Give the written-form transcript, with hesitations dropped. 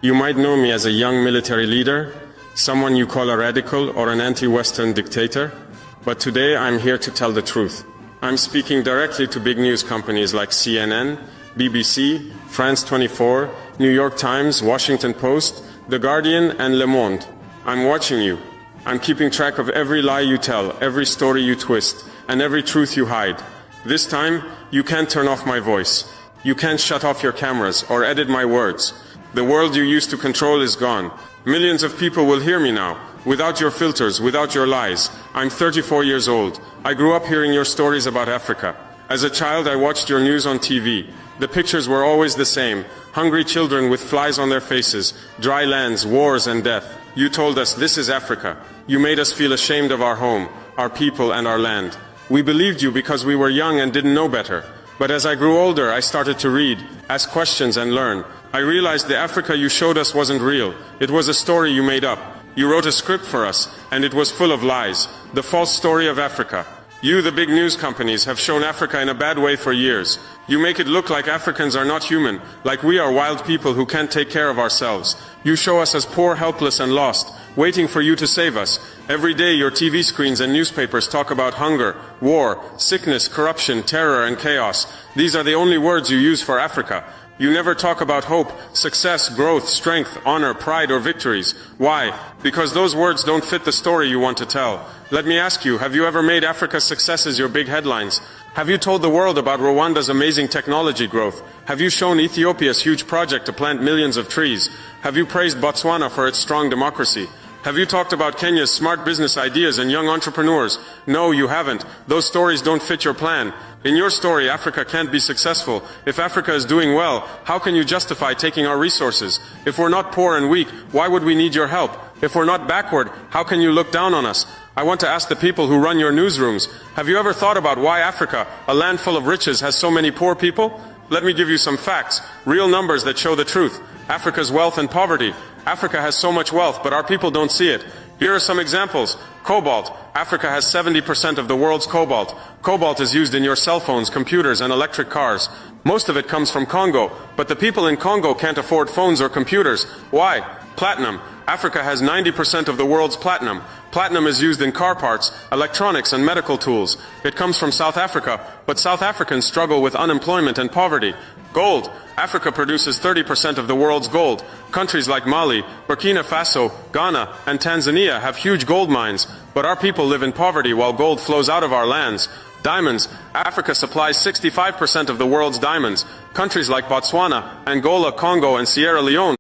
You might know me as a young military leader, someone you call a radical or an anti-Western dictator, but today I'm here to tell the truth. I'm speaking directly to big news companies like CNN, BBC, France 24, New York Times, Washington Post, The Guardian, and Le Monde. I'm watching you. I'm keeping track of every lie you tell, every story you twist, and every truth you hide. This time, you can't turn off my voice. You can't shut off your cameras or edit my words. The world you used to control is gone. Millions of people will hear me now, without your filters, without your lies. I'm 34 years old. I grew up hearing your stories about Africa. As a child, I watched your news on TV. The pictures were always the same. Hungry children with flies on their faces, dry lands, wars and death. You told us this is Africa. You made us feel ashamed of our home, our people and our land. We believed you because we were young and didn't know better. But as I grew older, I started to read, ask questions and learn. I realized the Africa you showed us wasn't real. It was a story you made up. You wrote a script for us, and it was full of lies. The false story of Africa. You, the big news companies, have shown Africa in a bad way for years. You make it look like Africans are not human, like we are wild people who can't take care of ourselves. You show us as poor, helpless and lost, waiting for you to save us. Every day your TV screens and newspapers talk about hunger, war, sickness, corruption, terror and chaos. These are the only words you use for Africa. You never talk about hope, success, growth, strength, honor, pride or victories. Why? Because those words don't fit the story you want to tell. Let me ask you, have you ever made Africa's successes your big headlines? Have you told the world about Rwanda's amazing technology growth? Have you shown Ethiopia's huge project to plant millions of trees? Have you praised Botswana for its strong democracy? Have you talked about Kenya's smart business ideas and young entrepreneurs? No, you haven't. Those stories don't fit your plan. In your story, Africa can't be successful. If Africa is doing well, how can you justify taking our resources? If we're not poor and weak, why would we need your help? If we're not backward, how can you look down on us? I want to ask the people who run your newsrooms, have you ever thought about why Africa, a land full of riches, has so many poor people? Let me give you some facts, real numbers that show the truth. Africa's wealth and poverty. Africa has so much wealth, but our people don't see it. Here are some examples. Cobalt. Africa has 70% of the world's cobalt. Cobalt is used in your cell phones, computers, and electric cars. Most of it comes from Congo, but the people in Congo can't afford phones or computers. Why? Platinum. Africa has 90% of the world's platinum. Platinum is used in car parts, electronics, and medical tools. It comes from South Africa, but South Africans struggle with unemployment and poverty. Gold. Africa produces 30% of the world's gold. Countries like Mali, Burkina Faso, Ghana, and Tanzania have huge gold mines, but our people live in poverty while gold flows out of our lands. Diamonds. Africa supplies 65% of the world's diamonds. Countries like Botswana, Angola, Congo, and Sierra Leone